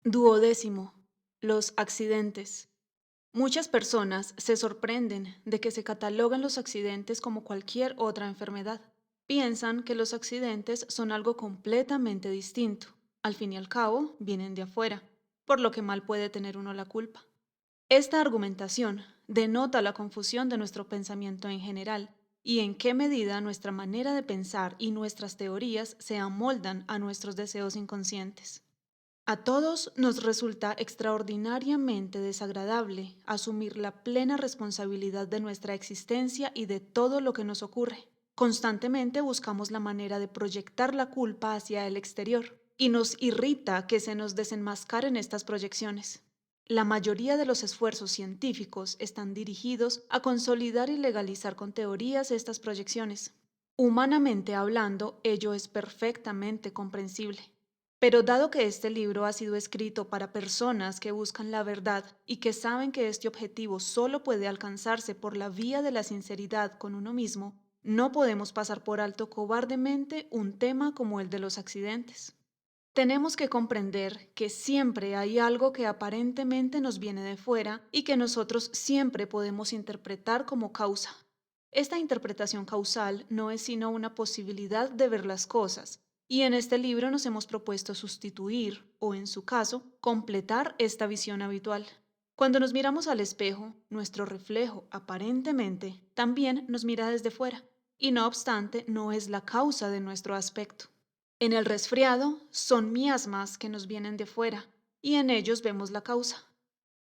Duodécimo. Los accidentes. Muchas personas se sorprenden de que se catalogan los accidentes como cualquier otra enfermedad. Piensan que los accidentes son algo completamente distinto. Al fin y al cabo, vienen de afuera, por lo que mal puede tener uno la culpa. Esta argumentación denota la confusión de nuestro pensamiento en general y en qué medida nuestra manera de pensar y nuestras teorías se amoldan a nuestros deseos inconscientes. A todos nos resulta extraordinariamente desagradable asumir la plena responsabilidad de nuestra existencia y de todo lo que nos ocurre. Constantemente buscamos la manera de proyectar la culpa hacia el exterior y nos irrita que se nos desenmascaren estas proyecciones. La mayoría de los esfuerzos científicos están dirigidos a consolidar y legalizar con teorías estas proyecciones. Humanamente hablando, ello es perfectamente comprensible. Pero dado que este libro ha sido escrito para personas que buscan la verdad y que saben que este objetivo solo puede alcanzarse por la vía de la sinceridad con uno mismo, no podemos pasar por alto cobardemente un tema como el de los accidentes. Tenemos que comprender que siempre hay algo que aparentemente nos viene de fuera y que nosotros siempre podemos interpretar como causa. Esta interpretación causal no es sino una posibilidad de ver las cosas, y en este libro nos hemos propuesto sustituir, o en su caso, completar esta visión habitual. Cuando nos miramos al espejo, nuestro reflejo, aparentemente, también nos mira desde fuera, y no obstante, no es la causa de nuestro aspecto. En el resfriado son miasmas que nos vienen de fuera, y en ellos vemos la causa.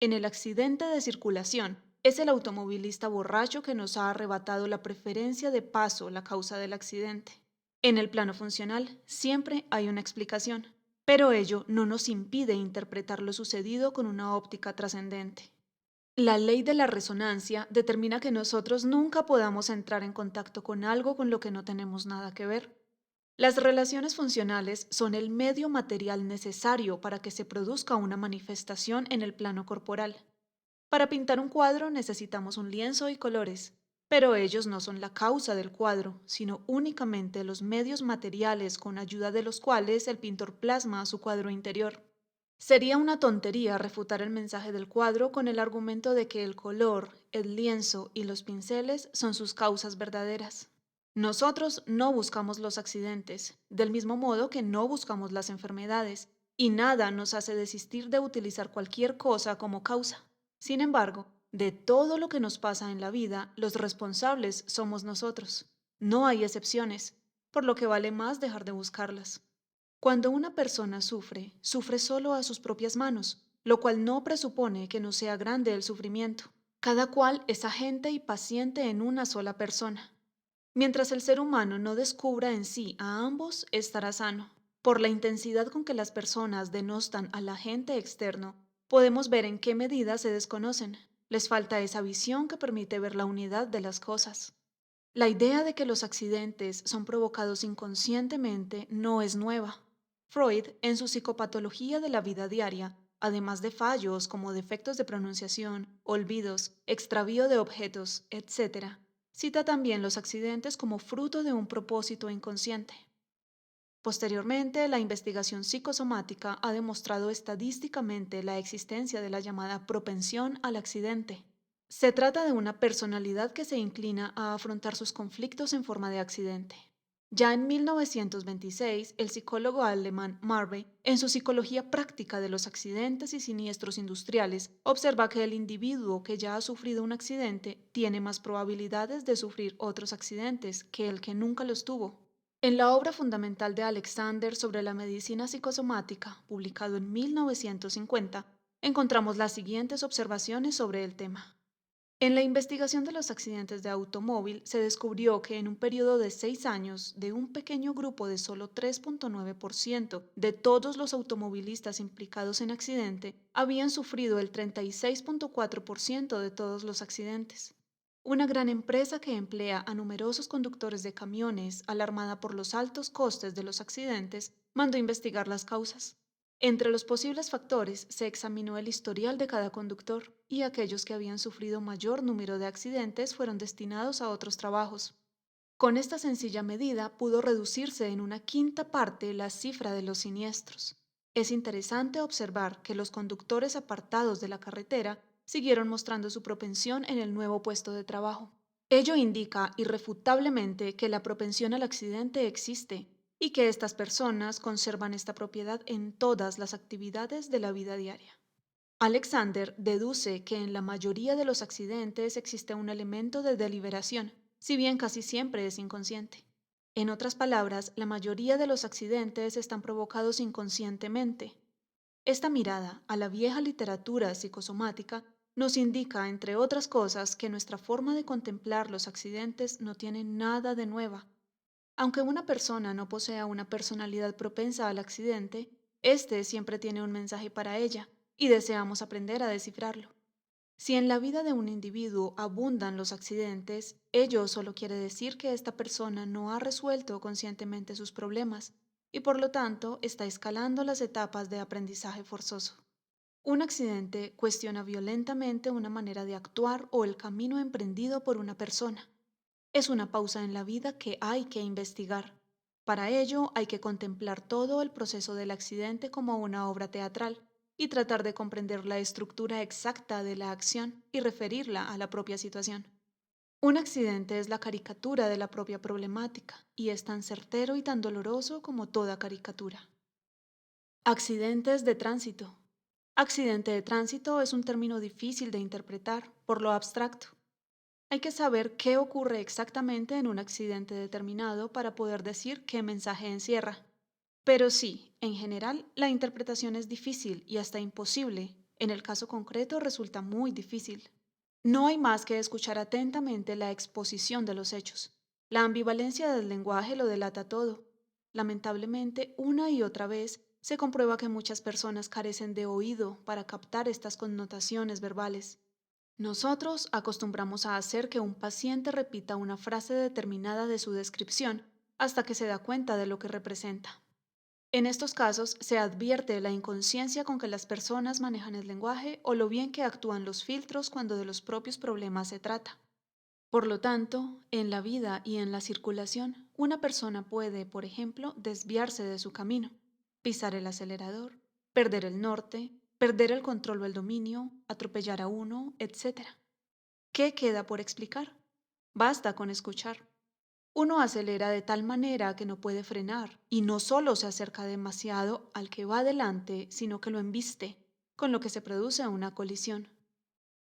En el accidente de circulación, es el automovilista borracho que nos ha arrebatado la preferencia de paso la causa del accidente. En el plano funcional, siempre hay una explicación, pero ello no nos impide interpretar lo sucedido con una óptica trascendente. La ley de la resonancia determina que nosotros nunca podamos entrar en contacto con algo con lo que no tenemos nada que ver. Las relaciones funcionales son el medio material necesario para que se produzca una manifestación en el plano corporal. Para pintar un cuadro necesitamos un lienzo y colores, pero ellos no son la causa del cuadro, sino únicamente los medios materiales con ayuda de los cuales el pintor plasma su cuadro interior. Sería una tontería refutar el mensaje del cuadro con el argumento de que el color, el lienzo y los pinceles son sus causas verdaderas. Nosotros no buscamos los accidentes, del mismo modo que no buscamos las enfermedades, y nada nos hace desistir de utilizar cualquier cosa como causa. Sin embargo, de todo lo que nos pasa en la vida, los responsables somos nosotros. No hay excepciones, por lo que vale más dejar de buscarlas. Cuando una persona sufre, sufre solo a sus propias manos, lo cual no presupone que no sea grande el sufrimiento. Cada cual es agente y paciente en una sola persona. Mientras el ser humano no descubra en sí a ambos, estará sano. Por la intensidad con que las personas denostan al agente externo, podemos ver en qué medida se desconocen. Les falta esa visión que permite ver la unidad de las cosas. La idea de que los accidentes son provocados inconscientemente no es nueva. Freud, en su psicopatología de la vida diaria, además de fallos como defectos de pronunciación, olvidos, extravío de objetos, etc., cita también los accidentes como fruto de un propósito inconsciente. Posteriormente, la investigación psicosomática ha demostrado estadísticamente la existencia de la llamada propensión al accidente. Se trata de una personalidad que se inclina a afrontar sus conflictos en forma de accidente. Ya en 1926, el psicólogo alemán Marvey, en su Psicología práctica de los accidentes y siniestros industriales, observa que el individuo que ya ha sufrido un accidente tiene más probabilidades de sufrir otros accidentes que el que nunca los tuvo. En la obra fundamental de Alexander sobre la medicina psicosomática, publicado en 1950, encontramos las siguientes observaciones sobre el tema. En la investigación de los accidentes de automóvil se descubrió que en un periodo de 6 años, de un pequeño grupo de solo 3,9% de todos los automovilistas implicados en accidente, habían sufrido el 36,4% de todos los accidentes. Una gran empresa que emplea a numerosos conductores de camiones, alarmada por los altos costes de los accidentes, mandó investigar las causas. Entre los posibles factores se examinó el historial de cada conductor y aquellos que habían sufrido mayor número de accidentes fueron destinados a otros trabajos. Con esta sencilla medida pudo reducirse en una quinta parte la cifra de los siniestros. Es interesante observar que los conductores apartados de la carretera siguieron mostrando su propensión en el nuevo puesto de trabajo. Ello indica irrefutablemente que la propensión al accidente existe y que estas personas conservan esta propiedad en todas las actividades de la vida diaria. Alexander deduce que en la mayoría de los accidentes existe un elemento de deliberación, si bien casi siempre es inconsciente. En otras palabras, la mayoría de los accidentes están provocados inconscientemente. Esta mirada a la vieja literatura psicosomática nos indica, entre otras cosas, que nuestra forma de contemplar los accidentes no tiene nada de nueva. Aunque una persona no posea una personalidad propensa al accidente, éste siempre tiene un mensaje para ella, y deseamos aprender a descifrarlo. Si en la vida de un individuo abundan los accidentes, ello solo quiere decir que esta persona no ha resuelto conscientemente sus problemas y por lo tanto está escalando las etapas de aprendizaje forzoso. Un accidente cuestiona violentamente una manera de actuar o el camino emprendido por una persona. Es una pausa en la vida que hay que investigar. Para ello hay que contemplar todo el proceso del accidente como una obra teatral y tratar de comprender la estructura exacta de la acción y referirla a la propia situación. Un accidente es la caricatura de la propia problemática y es tan certero y tan doloroso como toda caricatura. Accidentes de tránsito. Accidente de tránsito es un término difícil de interpretar por lo abstracto. Hay que saber qué ocurre exactamente en un accidente determinado para poder decir qué mensaje encierra. Pero sí, en general, la interpretación es difícil y hasta imposible. En el caso concreto resulta muy difícil. No hay más que escuchar atentamente la exposición de los hechos. La ambivalencia del lenguaje lo delata todo. Lamentablemente, una y otra vez se comprueba que muchas personas carecen de oído para captar estas connotaciones verbales. Nosotros acostumbramos a hacer que un paciente repita una frase determinada de su descripción hasta que se da cuenta de lo que representa. En estos casos se advierte la inconsciencia con que las personas manejan el lenguaje o lo bien que actúan los filtros cuando de los propios problemas se trata. Por lo tanto, en la vida y en la circulación, una persona puede, por ejemplo, desviarse de su camino, pisar el acelerador, perder el norte, perder el control o el dominio, atropellar a uno, etc. ¿Qué queda por explicar? Basta con escuchar. Uno acelera de tal manera que no puede frenar y no solo se acerca demasiado al que va delante, sino que lo embiste, con lo que se produce una colisión.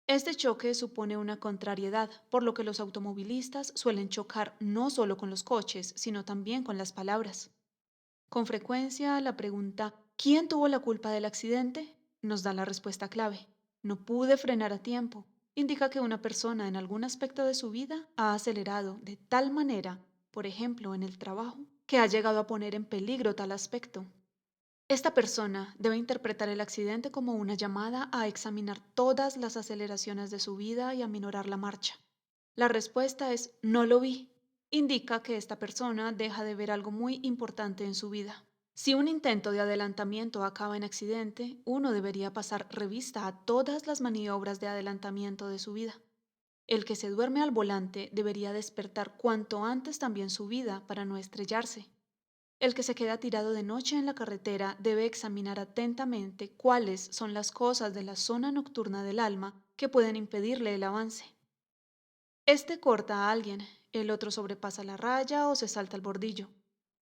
Este choque supone una contrariedad, por lo que los automovilistas suelen chocar no solo con los coches, sino también con las palabras. Con frecuencia, la pregunta ¿quién tuvo la culpa del accidente? Nos da la respuesta clave. No pude frenar a tiempo. Indica que una persona en algún aspecto de su vida ha acelerado de tal manera, por ejemplo en el trabajo, que ha llegado a poner en peligro tal aspecto. Esta persona debe interpretar el accidente como una llamada a examinar todas las aceleraciones de su vida y a minorar la marcha. La respuesta es no lo vi. Indica que esta persona deja de ver algo muy importante en su vida. Si un intento de adelantamiento acaba en accidente, uno debería pasar revista a todas las maniobras de adelantamiento de su vida. El que se duerme al volante debería despertar cuanto antes también su vida para no estrellarse. El que se queda tirado de noche en la carretera debe examinar atentamente cuáles son las cosas de la zona nocturna del alma que pueden impedirle el avance. Este corta a alguien, el otro sobrepasa la raya o se salta el bordillo.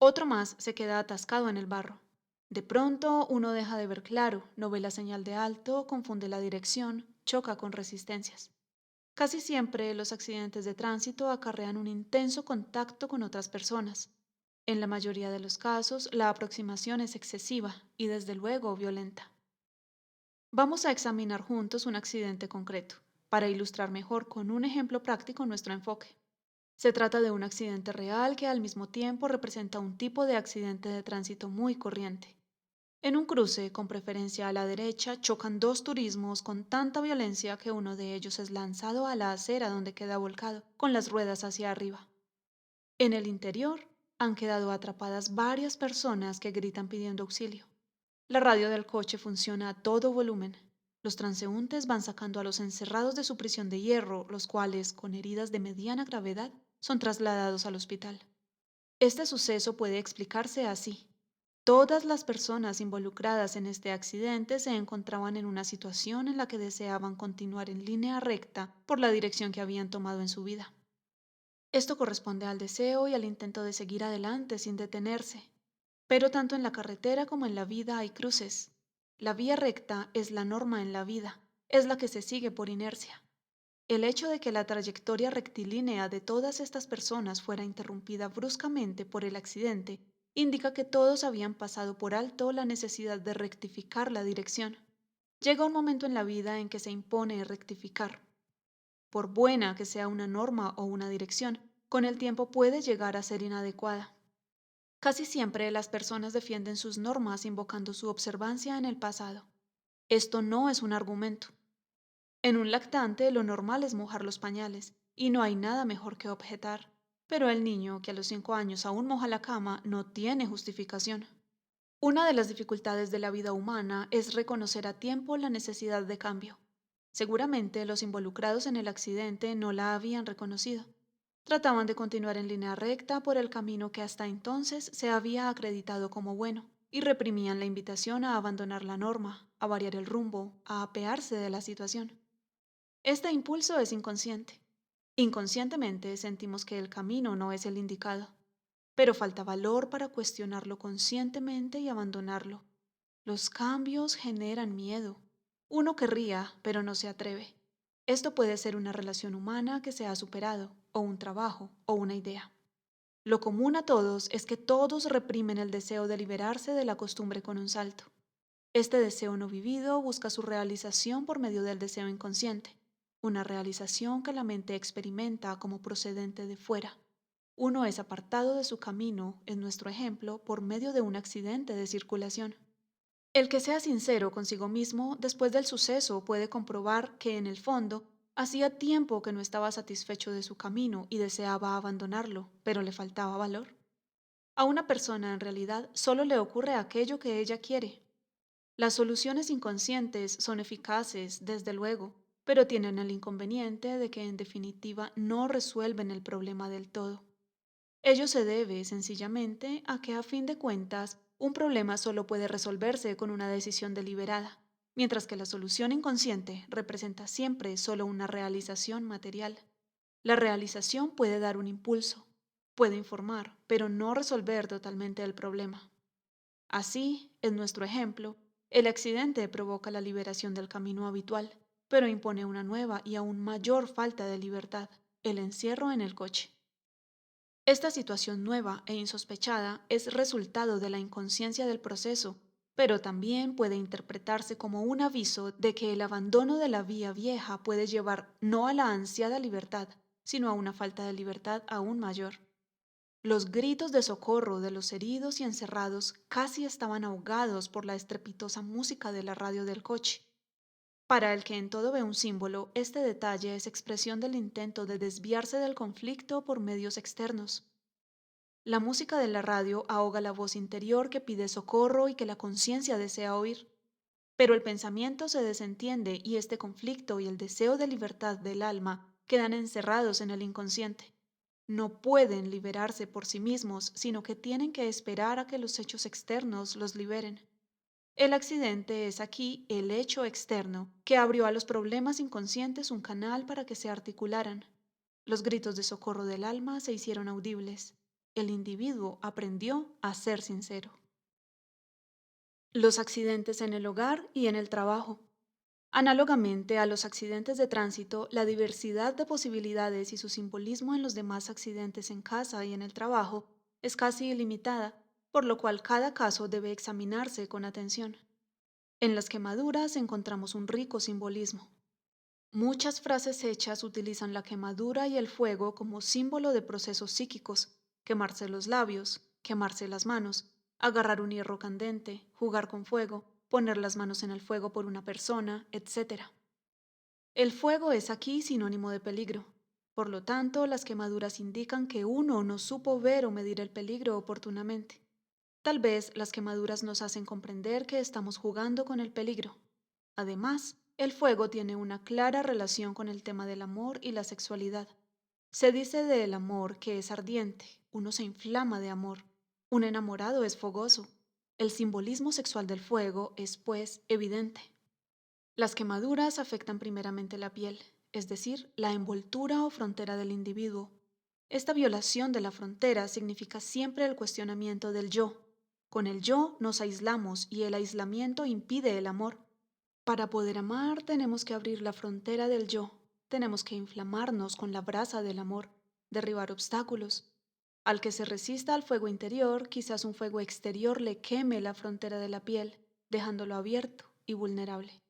Otro más se queda atascado en el barro. De pronto uno deja de ver claro, no ve la señal de alto, confunde la dirección, choca con resistencias. Casi siempre los accidentes de tránsito acarrean un intenso contacto con otras personas. En la mayoría de los casos, la aproximación es excesiva y desde luego violenta. Vamos a examinar juntos un accidente concreto, para ilustrar mejor con un ejemplo práctico nuestro enfoque. Se trata de un accidente real que al mismo tiempo representa un tipo de accidente de tránsito muy corriente. En un cruce, con preferencia a la derecha, chocan dos turismos con tanta violencia que uno de ellos es lanzado a la acera donde queda volcado, con las ruedas hacia arriba. En el interior han quedado atrapadas varias personas que gritan pidiendo auxilio. La radio del coche funciona a todo volumen. Los transeúntes van sacando a los encerrados de su prisión de hierro, los cuales, con heridas de mediana gravedad, son trasladados al hospital. Este suceso puede explicarse así. Todas las personas involucradas en este accidente se encontraban en una situación en la que deseaban continuar en línea recta por la dirección que habían tomado en su vida. Esto corresponde al deseo y al intento de seguir adelante sin detenerse. Pero tanto en la carretera como en la vida hay cruces. La vía recta es la norma en la vida, es la que se sigue por inercia. El hecho de que la trayectoria rectilínea de todas estas personas fuera interrumpida bruscamente por el accidente indica que todos habían pasado por alto la necesidad de rectificar la dirección. Llega un momento en la vida en que se impone rectificar. Por buena que sea una norma o una dirección, con el tiempo puede llegar a ser inadecuada. Casi siempre las personas defienden sus normas invocando su observancia en el pasado. Esto no es un argumento. En un lactante lo normal es mojar los pañales, y no hay nada mejor que objetar. Pero el niño que a los 5 años aún moja la cama no tiene justificación. Una de las dificultades de la vida humana es reconocer a tiempo la necesidad de cambio. Seguramente los involucrados en el accidente no la habían reconocido. Trataban de continuar en línea recta por el camino que hasta entonces se había acreditado como bueno, y reprimían la invitación a abandonar la norma, a variar el rumbo, a apearse de la situación. Este impulso es inconsciente. Inconscientemente sentimos que el camino no es el indicado, pero falta valor para cuestionarlo conscientemente y abandonarlo. Los cambios generan miedo. Uno querría, pero no se atreve. Esto puede ser una relación humana que se ha superado, o un trabajo, o una idea. Lo común a todos es que todos reprimen el deseo de liberarse de la costumbre con un salto. Este deseo no vivido busca su realización por medio del deseo inconsciente, una realización que la mente experimenta como procedente de fuera. Uno es apartado de su camino, en nuestro ejemplo, por medio de un accidente de circulación. El que sea sincero consigo mismo después del suceso puede comprobar que en el fondo hacía tiempo que no estaba satisfecho de su camino y deseaba abandonarlo, pero le faltaba valor. A una persona en realidad solo le ocurre aquello que ella quiere. Las soluciones inconscientes son eficaces, desde luego, pero tienen el inconveniente de que en definitiva no resuelven el problema del todo. Ello se debe, sencillamente, a que a fin de cuentas, un problema solo puede resolverse con una decisión deliberada, mientras que la solución inconsciente representa siempre solo una realización material. La realización puede dar un impulso, puede informar, pero no resolver totalmente el problema. Así, en nuestro ejemplo, el accidente provoca la liberación del camino habitual, pero impone una nueva y aún mayor falta de libertad, el encierro en el coche. Esta situación nueva e insospechada es resultado de la inconsciencia del proceso, pero también puede interpretarse como un aviso de que el abandono de la vía vieja puede llevar no a la ansiada libertad, sino a una falta de libertad aún mayor. Los gritos de socorro de los heridos y encerrados casi estaban ahogados por la estrepitosa música de la radio del coche. Para el que en todo ve un símbolo, este detalle es expresión del intento de desviarse del conflicto por medios externos. La música de la radio ahoga la voz interior que pide socorro y que la conciencia desea oír. Pero el pensamiento se desentiende y este conflicto y el deseo de libertad del alma quedan encerrados en el inconsciente. No pueden liberarse por sí mismos, sino que tienen que esperar a que los hechos externos los liberen. El accidente es aquí el hecho externo que abrió a los problemas inconscientes un canal para que se articularan. Los gritos de socorro del alma se hicieron audibles. El individuo aprendió a ser sincero. Los accidentes en el hogar y en el trabajo. Análogamente a los accidentes de tránsito, la diversidad de posibilidades y su simbolismo en los demás accidentes en casa y en el trabajo es casi ilimitada, por lo cual cada caso debe examinarse con atención. En las quemaduras encontramos un rico simbolismo. Muchas frases hechas utilizan la quemadura y el fuego como símbolo de procesos psíquicos: quemarse los labios, quemarse las manos, agarrar un hierro candente, jugar con fuego, poner las manos en el fuego por una persona, etc. El fuego es aquí sinónimo de peligro. Por lo tanto, las quemaduras indican que uno no supo ver o medir el peligro oportunamente. Tal vez las quemaduras nos hacen comprender que estamos jugando con el peligro. Además, el fuego tiene una clara relación con el tema del amor y la sexualidad. Se dice del amor que es ardiente, uno se inflama de amor. Un enamorado es fogoso. El simbolismo sexual del fuego es, pues, evidente. Las quemaduras afectan primeramente la piel, es decir, la envoltura o frontera del individuo. Esta violación de la frontera significa siempre el cuestionamiento del yo. Con el yo nos aislamos y el aislamiento impide el amor. Para poder amar tenemos que abrir la frontera del yo, tenemos que inflamarnos con la brasa del amor, derribar obstáculos. Al que se resista al fuego interior, quizás un fuego exterior le queme la frontera de la piel, dejándolo abierto y vulnerable.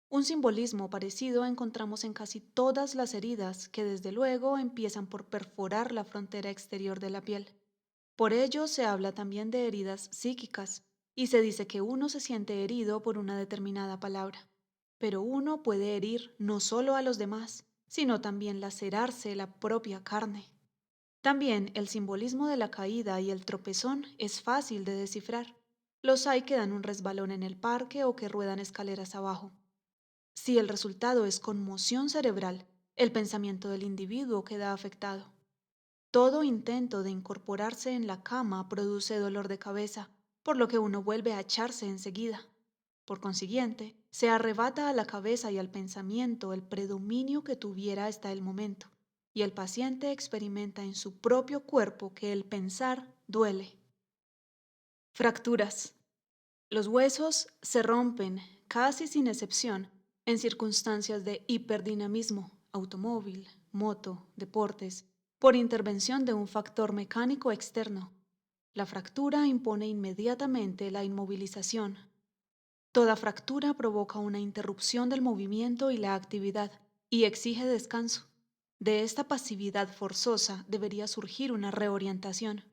Un simbolismo parecido encontramos en casi todas las heridas que desde luego empiezan por perforar la frontera exterior de la piel. Por ello se habla también de heridas psíquicas y se dice que uno se siente herido por una determinada palabra. Pero uno puede herir no solo a los demás, sino también lacerarse la propia carne. También el simbolismo de la caída y el tropezón es fácil de descifrar. Los hay que dan un resbalón en el parque o que ruedan escaleras abajo. Si el resultado es conmoción cerebral, el pensamiento del individuo queda afectado. Todo intento de incorporarse en la cama produce dolor de cabeza, por lo que uno vuelve a echarse enseguida. Por consiguiente, se arrebata a la cabeza y al pensamiento el predominio que tuviera hasta el momento, y el paciente experimenta en su propio cuerpo que el pensar duele. Fracturas. Los huesos se rompen, casi sin excepción, en circunstancias de hiperdinamismo, automóvil, moto, deportes, por intervención de un factor mecánico externo. La fractura impone inmediatamente la inmovilización. Toda fractura provoca una interrupción del movimiento y la actividad y exige descanso. De esta pasividad forzosa debería surgir una reorientación.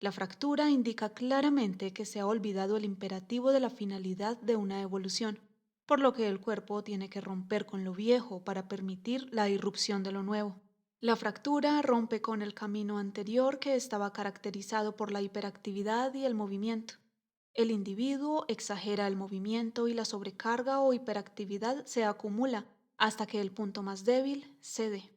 La fractura indica claramente que se ha olvidado el imperativo de la finalidad de una evolución, por lo que el cuerpo tiene que romper con lo viejo para permitir la irrupción de lo nuevo. La fractura rompe con el camino anterior que estaba caracterizado por la hiperactividad y el movimiento. El individuo exagera el movimiento y la sobrecarga o hiperactividad se acumula hasta que el punto más débil cede.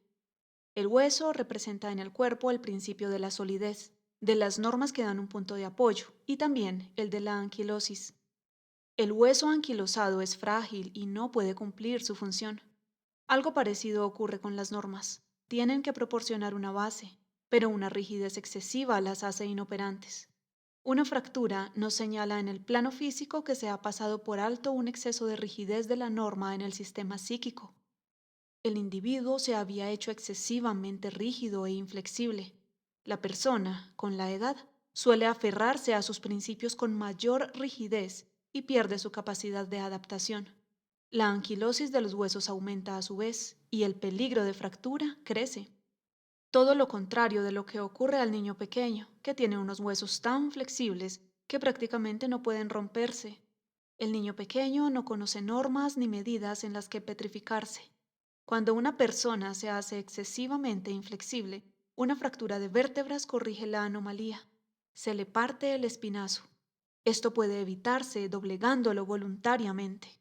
El hueso representa en el cuerpo el principio de la solidez, de las normas que dan un punto de apoyo, y también el de la anquilosis. El hueso anquilosado es frágil y no puede cumplir su función. Algo parecido ocurre con las normas. Tienen que proporcionar una base, pero una rigidez excesiva las hace inoperantes. Una fractura nos señala en el plano físico que se ha pasado por alto un exceso de rigidez de la norma en el sistema psíquico. El individuo se había hecho excesivamente rígido e inflexible. La persona, con la edad, suele aferrarse a sus principios con mayor rigidez y pierde su capacidad de adaptación. La anquilosis de los huesos aumenta a su vez y el peligro de fractura crece. Todo lo contrario de lo que ocurre al niño pequeño, que tiene unos huesos tan flexibles que prácticamente no pueden romperse. El niño pequeño no conoce normas ni medidas en las que petrificarse. Cuando una persona se hace excesivamente inflexible, una fractura de vértebras corrige la anomalía. Se le parte el espinazo. Esto puede evitarse doblegándolo voluntariamente.